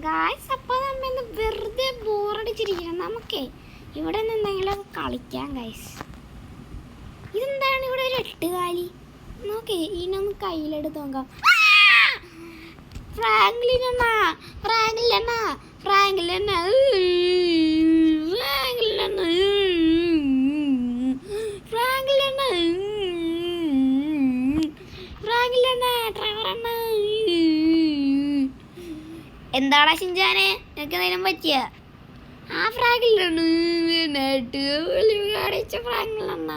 Guys അപ്പോൾ നമ്മ വെറുതെ ബോറടിച്ചിരിക്കണം. നമുക്കേ ഇവിടെ നിന്ന് എന്തെങ്കിലും കളിക്കാം ഗായ്സ്. ഇതെന്താണ് ഇവിടെ ഒരു എട്ടുകാലി? നോക്കേ ഇതിനൊന്ന് കയ്യിലെടുത്ത് നോക്കാം. ഫ്രാങ്ക്ലിനാ ഫ്രാങ്ക്ലിനാ ഫ്രാങ്ക്ലിനാ ഫ്രാങ്ക്ലിനാ ഫ്രാങ്ക്ലിനാ ഫ്രാങ്ക്ലിനാ ട്രെവറണ്ണ. എന്താടാ ഷിൻചാനെ, നിനക്ക് എന്തെങ്കിലും പറ്റിയ? ആ ഫ്രാങ്കിലാണ് കടിച്ച ഫ്രാങ്കിലണ്ണ.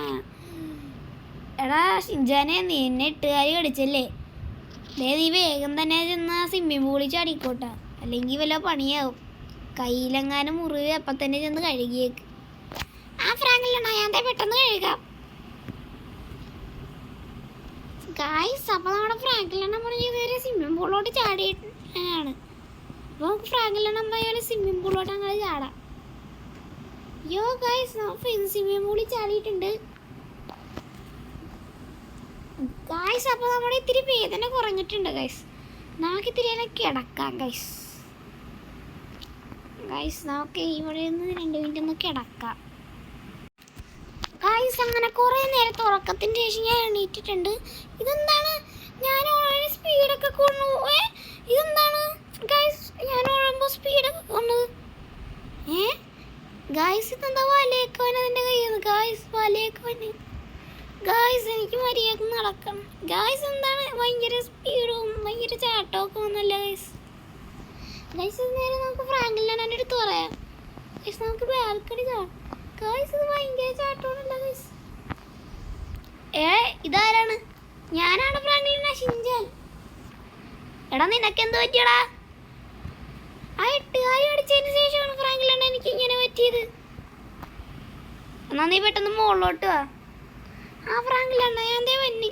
എടാ ഷിൻചാനെ, നീ എന്നെ എട്ടുകാലി കടിച്ചല്ലേ? നീ വേഗം തന്നെ ചെന്ന് സ്വിമ്മിംഗ് പൂളിൽ ചാടിക്കോട്ടെ, അല്ലെങ്കിൽ വല്ല പണിയാവും. കയ്യിലെങ്ങാനും മുറിവ് അപ്പം തന്നെ ചെന്ന് കഴുകിയേക്ക്. ആ ഫ്രാങ്കിലണ്ണ ഞാൻ പെട്ടെന്ന് കഴുകാം. ഗായ്സ് അപ്പോൾ നമ്മുടെ ഫ്രാങ്കിലണ്ണ പറഞ്ഞ സ്വിമ്മിംഗ് പൂളിലോട്ട് ചാടിയാണ്. അപ്പോൾ നമുക്ക് ഫ്രാങ്കിലണ്ണ പോയാൽ സ്വിമ്മിംഗ് പൂളിലോട്ട് അങ്ങനെ ചാടാം. യോ ഗൈസ്, സ്വിമ്മിംഗ് പൂളിൽ ചാടിയിട്ടുണ്ട് ഗൈസ്. അപ്പോൾ നമ്മുടെ ഇത്തിരി വേദന കുറഞ്ഞിട്ടുണ്ട് ഗൈസ്. നമുക്ക് ഇത്തിരി തന്നെ കിടക്കാം ഗൈസ്. ഗൈസ് നമുക്ക് ഇവിടെ നിന്ന് 2 മിനിറ്റ് ഒന്ന് കിടക്കാം ഗൈസ്. അങ്ങനെ കുറേ നേരത്തെ ഉറക്കത്തിൻ്റെ ശേഷം ഞാൻ എണീറ്റിട്ടുണ്ട്. ഇതെന്താണ്, ഞാൻ ഓൾറെഡി സ്പീഡൊക്കെ കൊണ്ടു. ഇതെന്താണ് ഗൈസ്, ഞാൻ ഓടുമ്പോൾ സ്പീഡൊക്കെ കൊണ്ടത്. ഗൈസ് ഇതെന്താ വലയേക്കവൻ അതിൻ്റെ കയ്യിൽ നിന്ന്? ഗൈസ് വലയേക്കവന്. ഗൈസ് എനിക്ക് മര്യാദക്ക് നടക്കണം. ഗൈസ് എന്താണ് ഭയങ്കര സ്പീഡും ഭയങ്കര ചാട്ടമൊക്കെ വന്നല്ല ഗൈസ്. ഗൈസ് നേരെ നമുക്ക് ഫ്രാങ്കിലാണ് എൻ്റെ അടുത്ത് പറയാം. ഗൈസ് നമുക്ക് ബാൽക്കണി ചാടാം. ഗൈസ് ഇത് ഭയങ്കര ചാട്ടമാണല്ല ഗൈസ്. ഇതാരാണ്? ഞാനാണ് ഫ്രാങ്കിലിനാ ഷിൻചാൻ. എടാ നിനക്കെന്ത് പറ്റിയടാ? ആ എട്ടുകാലി അടിച്ചതിന് ശേഷമാണ് ഫ്രാങ്കിലാണ് എനിക്ക് ഇങ്ങനെ പറ്റിയത്. എന്നാ നീ പെട്ടെന്ന് മുകളിലോട്ട് വാ. ആ ഫ്രാങ്കിലാണ് ഞാൻ ദേ വന്നി.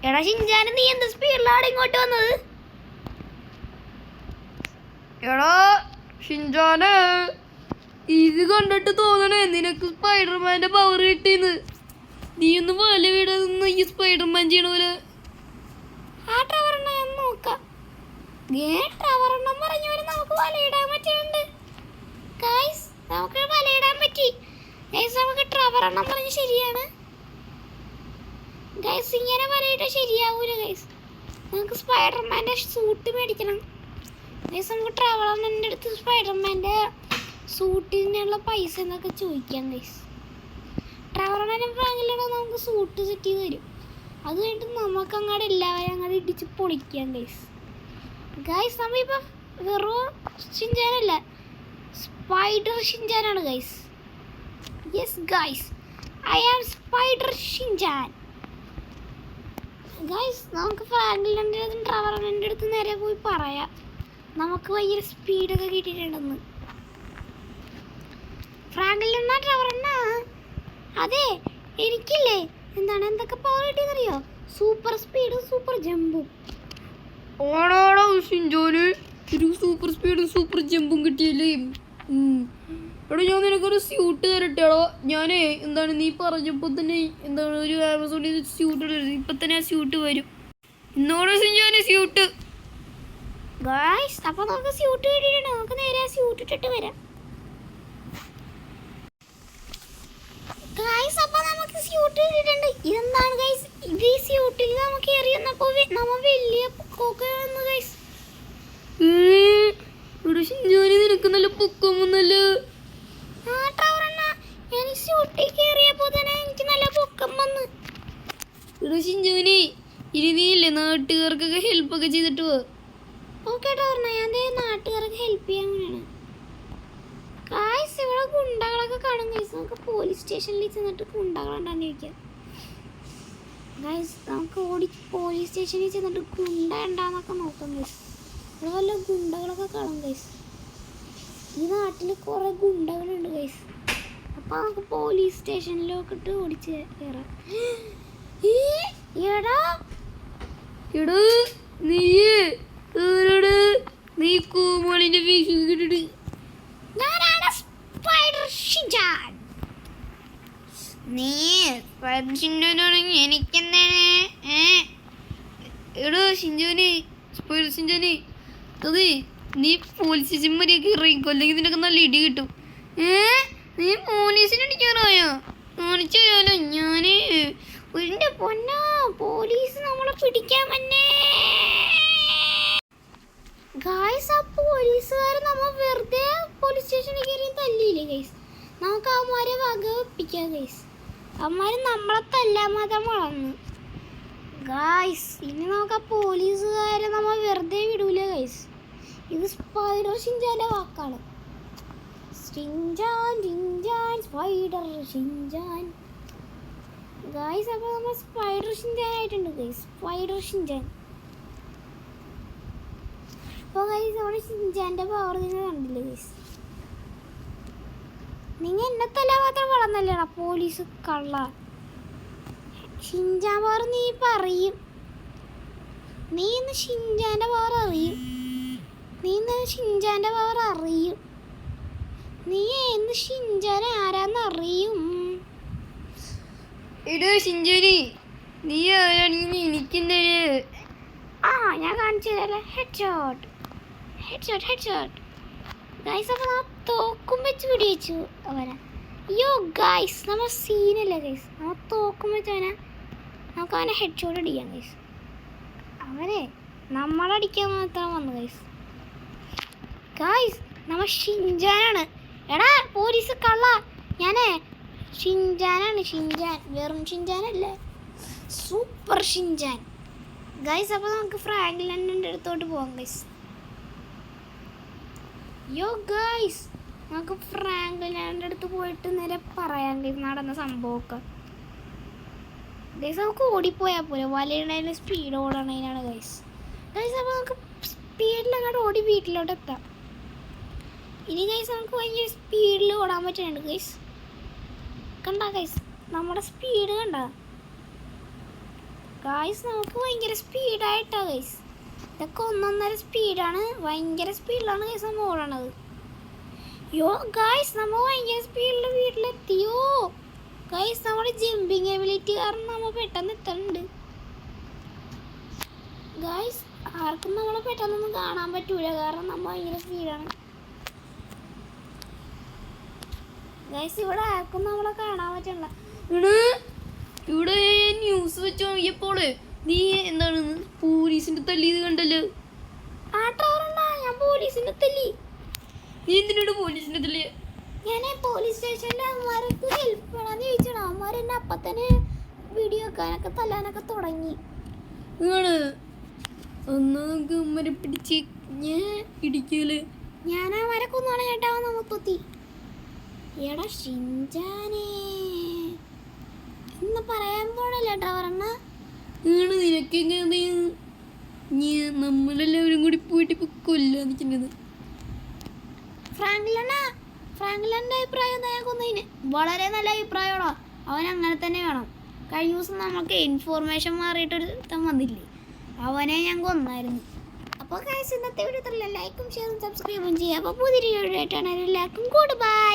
എടാ ഷിൻചാൻ, നീ എന്ത് സ്പീഡിലാണ് ഇങ്ങോട്ട് വന്നത്? എടാ ഷിൻചാനെ, ഇത് കണ്ടിട്ട് തോന്നണേ നിനക്ക് സ്പൈഡർമാന്റെ പവർ കിട്ടിയെന്ന്. നീ ഒന്ന് വല വീടൊന്ന് ഈ സ്പൈഡർമാൻ ചെയ്യണ പോലെ. ആ ട്രവറെണ്ണ ഞാൻ നോക്കാം. ട്രവറെണ്ണം പറഞ്ഞ പോലെ നമുക്ക് വലയിടാൻ പറ്റുന്നുണ്ട് ഗൈസ്. നമുക്ക് വലയിടാൻ പറ്റി ഗൈസ്. നമുക്ക് ട്രവറെണ്ണം പറഞ്ഞ് ശരിയാണ് ഗൈസ്. ഇങ്ങനെ വലയിട്ടാൽ ശരിയാവൂല ഗൈസ്. നമുക്ക് സ്പൈഡർമാൻ്റെ സൂട്ട് മേടിക്കണം ഗൈസ്. നമുക്ക് ട്രവറെണ്ണൻ്റെ അടുത്ത് സ്പൈഡർമാൻ്റെ സൂട്ടിനുള്ള പൈസ എന്നൊക്കെ ചോദിക്കാം ഗൈസ്. ട്രവറെണ്ണനും ഫ്രാങ്കിലാണ് നമുക്ക് സൂട്ട് സെറ്റ് ചെയ്ത് തരും. അത് കഴിഞ്ഞിട്ട് നമുക്ക് അങ്ങോട്ട് എല്ലാവരും അങ്ങോട്ട് ഇടിച്ച് പൊളിക്കാം ഗൈസ്. ഗൈസ് നമ്മളിപ്പോൾ വെറും ഷിൻചാനല്ല, സ്പൈഡർ ഷിൻചാനാണ് guys. Yes guys, I am spider Shinchan. Guys നമുക്ക് ഫ്രാങ്കിലിൻ്റെ അടുത്തും ട്രവറിൻ്റെ അടുത്ത് നേരെ പോയി പറയാം നമുക്ക് ഭയങ്കര സ്പീഡൊക്കെ കിട്ടിയിട്ടുണ്ടെന്ന്. ഫ്രാങ്കിലിൻ്റെ ട്രവറിന, അതെ എനിക്കില്ലേ എന്താണ് എന്തൊക്കെ പവർ കിട്ടിയെന്നറിയോ? സൂപ്പർ സ്പീഡും സൂപ്പർ ജമ്പും. ഓണോടോ ഷിൻചാന്, ഒരു സൂപ്പർ സ്പീഡും സൂപ്പർ ജമ്പും കിട്ടിയല്ലേ. എടാ ഞാൻ നിനക്കൊരു സ്യൂട്ട് തരട്ടെടോ. ഞാനേ എന്താണ് നീ പറഞ്ഞപ്പോൾ തന്നെ എന്താണ് ഒരു ആമസോണിൽ സ്യൂട്ട് ഇടരുത്. ഇപ്പം തന്നെ ആ സ്യൂട്ട് വരും. ഇന്നോട് ഷിൻചാന് സ്യൂട്ട്. ഗൈസ് അപ്പോൾ നമുക്ക് സ്യൂട്ട് കിട്ടിയിട്ടുണ്ട്. നമുക്ക് നേരെ ആ സ്യൂട്ട് ഇട്ടിട്ട് വരാം ഗൈസ്. അപ്പോൾ നമുക്ക് സ്യൂട്ട് കിട്ടിയിട്ടുണ്ട്. ഇതെന്താണ് ഗൈസ്, ഇത് ഈ സ്യൂട്ടിൽ നമുക്ക് എറിയുന്നപ്പോൾ നമ്മൾ വലിയ പൊക്കമൊക്കെ വന്നു ഗൈസ്. ഇവിടെ ഷിൻചാന് നിനക്ക് നല്ല പൊക്കം വന്നല്ലോ. ആ ട്രവറണ്ണ, ഞാൻ ഈ സ്യൂട്ടിൽ കയറിയപ്പോൾ തന്നെ എനിക്ക് നല്ല പൊക്കം വന്ന്. ഇവിടെ ഷിൻചാനെ, ഇനി നീയില്ലേ നാട്ടുകാർക്കൊക്കെ ഹെൽപ്പൊക്കെ ചെയ്തിട്ട് പോ. ഓക്കെ ട്രവറണ്ണ, ഞാൻ നാട്ടുകാർക്ക് ഹെൽപ്പ് ചെയ്യാൻ വേണ്ടിയാണ് ഗൈസ്. ഇവിടെ ഗുണ്ടകളൊക്കെ കാണും ഗൈസ്. നമുക്ക് പോലീസ് സ്റ്റേഷനിൽ ചെന്നിട്ട് ഗുണ്ടകളുണ്ടാന്ന് ചോദിക്കാം ഗൈസ്. നമുക്ക് പോലീസ് സ്റ്റേഷനിൽ ചെന്നിട്ട് ഗുണ്ട ഉണ്ടാന്നൊക്കെ നോക്കാം ഗൈസ്. ഇവിടെ വല്ല ഗുണ്ടകളൊക്കെ കാണും ഗൈസ്. ഈ നാട്ടിൽ കുറേ ഗുണ്ടകളുണ്ട് ഗൈസ്. അപ്പോൾ നമുക്ക് പോലീസ് സ്റ്റേഷനിലൊക്കെ ഇട്ട് ഓടിച്ച് കയറാം. എടാ എടാ നീ കൂമോളിന്റെ വീശി കിട്ടിട്ട് ഞാനാണ് സ്പൈഡർ ഷിൻചാൻ. നീ സ്പൈഡർ ഷിൻചാനാണെങ്കിൽ എനിക്കെന്താണ്? ഷിൻജോനെ സ്പൈഡർ ഷിൻജോനെ അതെ നീ പോലീസ് സ്റ്റേഷൻ മര്യാദക്ക് ഇറങ്ങിക്കോ അല്ലെങ്കിൽ നിനക്ക് നല്ല ഇടി കിട്ടും. നീ പോലീസിനെ അടിക്കാറായോ? കാണിച്ചു തരാലോ ഞാന്. എന്റെ പൊന്നോ പോലീസ് നമ്മളെ പിടിക്കാൻ വന്നേ. ഗായ്സ് ആ പോലീസുകാർ നമ്മ വെറുതെ പോലീസ് സ്റ്റേഷനിൽ കയറി തല്ലിയില്ലേ ഗൈസ്. നമുക്ക് അവന്മാരെ വകവെപ്പിക്കാം ഗൈസ്. അവന്മാര് നമ്മളെ തല്ലാൻ മാത്രം വളർന്നു ഗായ്സ്. ഇനി നമുക്ക് ആ പോലീസുകാരെ നമ്മ വെറുതെ വിടൂല ഗൈസ്. ഇത് സ്പൈഡർ ഷിൻജാന്റെ വാക്കാണ്. ഷിൻജാൻ ഷിൻജാൻ സ്പൈഡർ ഷിൻജാൻ ഗായ്സ്. അപ്പോൾ നമ്മൾ സ്പൈഡർ ഷിൻജാൻ ആയിട്ടുണ്ട് ഗൈസ്. സ്പൈഡർ ഷിൻജാൻ. അപ്പോൾ ഗൈസ് നമ്മുടെ ഷിൻജാന്റെ പവർ നിങ്ങൾ കണ്ടില്ലേ ഗൈസ്. നിങ്ങൾ എന്നെ തല്ലാൻ മാത്രം വളർന്നല്ലേടാ പോലീസ് കള്ള. ഷിൻജാൻ പവർ നീ പറയും. നീ ഇന്ന് ഷിൻജാന്റെ പവർ അറിയും. നീ ഇന്ന് ഷിൻജാന്റെ പവർ അറിയും. നീ എന്ന് ഷിൻജാൻ ആരാന്ന് അറിയും. എടോ ഷിൻജോനി നീ ആരാണെങ്കിൽ എനിക്കെന്താണ്? ഞാൻ കാണിച്ചു തരാം. Head shot head shot head shot guys. അപ്പോൾ നമ്മൾ തോക്കും വെച്ച് പിടിവെച്ചു അവനെ. അയ്യോ ഗൈസ് നമ്മൾ സീനല്ലേ ഗൈസ്. നമ്മൾ തോക്കും വെച്ച് നമുക്ക് അവനെ ഹെഡ് ഷോട്ട് അടിക്കാം ഗൈസ്. അവനെ നമ്മളടിക്കാൻ മാത്രം വന്നു ഗൈസ്. ഗൈസ് നമ്മൾ ഷിൻജാനാണ്. എടാ പോലീസ് കള്ള. ഞാനേ ഷിൻജാനാണ്. ഷിൻജാൻ വെറും ഷിൻജാനല്ലേ, സൂപ്പർ ഷിൻജാൻ ഗൈസ്. അപ്പോൾ നമുക്ക് ഫ്രാങ്ക്ലിൻ്റെ അടുത്തോട്ട് പോകാം ഗൈസ്. യോ ഗൈസ് നമുക്ക് ഫ്രാങ്ക്ലിൻ്റെ അടുത്ത് പോയിട്ട് നേരെ പറയാം ഗൈസ് നടന്ന സംഭവമൊക്കെ ഗൈസ്. നമുക്ക് ഓടിപ്പോയാൽ പോലെ വലയുടേതിന് സ്പീഡ് ഓടണതിനാണ് ഗൈസ്. ഗൈസ് അപ്പോൾ നമുക്ക് സ്പീഡിൽ അങ്ങോട്ട് ഓടി വീട്ടിലോട്ട് എത്താം. ഇനി ഗൈസ് നമുക്ക് ഭയങ്കര സ്പീഡിൽ ഓടാൻ പറ്റുന്നുണ്ട് ഗൈസ്. കണ്ട ഗൈസ് നമ്മുടെ സ്പീഡ് കണ്ട ഗൈസ്. നമുക്ക് ഭയങ്കര സ്പീഡായിട്ടാ ഗൈസ്. ഇതൊക്കെ ഒന്നൊന്നര സ്പീഡാണ്. ഭയങ്കര സ്പീഡിലാണ് ഗൈസ് നമ്മൾ ഓടണത്. യോ ഗൈസ് നമ്മൾ ഭയങ്കര സ്പീഡിൽ വീട്ടിലെത്തിയോ ഗൈസ്. നമ്മുടെ ജമ്പിങ് എബിലിറ്റി കാരണം നമ്മൾ പെട്ടെന്ന് എത്തുന്നുണ്ട് ഗൈസ്. ആർക്കും നമ്മളെ പെട്ടെന്നൊന്നും കാണാൻ പറ്റൂല കാരണം നമ്മൾ ഭയങ്കര സ്പീഡാണ് ഗൈസ്. ഇവിടെ ആർക്കും നമ്മളെ കാണാൻ പറ്റില്ല. ഇവിടെ ന്യൂസ് വെച്ച് നോക്കിയപ്പോള് നീ എന്താണ് പോലീസിന്റെ തല്ലിയത് കണ്ടല്ലോ. ഞാൻ പോലീസിന്റെ തല്ലി. നീ എന്തിനാണ് പോലീസിന്റെ തല്ലിയ? ഞാൻ പോലീസ് സ്റ്റേഷനിൽ അമ്മമാർക്ക് ഹെൽപ്പ് വേണമെന്ന് ചോദിച്ചാണ്. അമ്മമാർ എന്നെ അപ്പം തന്നെ വീഡിയോ വെക്കാനൊക്കെ തല്ലാനൊക്കെ തുടങ്ങി. അന്ന് നമുക്ക് അമ്മരെ പിടിച്ച് ഞാൻ ഇടിക്കല്. ഞാൻ അവരെ കൊന്നാണ് കേട്ടാവും നമുക്കൊത്തി. എടാ ഷിൻജാനേ എന്ന് പറയാൻ പോണല്ലോ കേട്ടോ പറഞ്ഞ. നിനക്ക് എങ്ങനെ നമ്മളെല്ലാവരും കൂടി പോയിട്ട് ഇപ്പൊ കൊല്ലാന്നിരിക്കുന്നത്. ഫ്രാങ്ക്ലിൻ്റെ അഭിപ്രായം എന്താ? ഞാൻ കൊന്നതിന് വളരെ നല്ല അഭിപ്രായമാണോ. അവൻ അങ്ങനെ തന്നെ വേണം. കഴിഞ്ഞ ദിവസം നമുക്ക് ഇൻഫോർമേഷൻ മാറിയിട്ടൊരു വന്നില്ലേ, അവനെ ഞാൻ കൊന്നായിരുന്നു. അപ്പോൾ ഗൈസ് ഇന്നത്തെ വീഡിയോ ലൈക്കും ഷെയറും സബ്സ്ക്രൈബും ചെയ്യുക. അപ്പോൾ പുതിയൊരു വീഡിയോ ആയിട്ടാണ് എല്ലാവർക്കും ഗുഡ് ബൈ.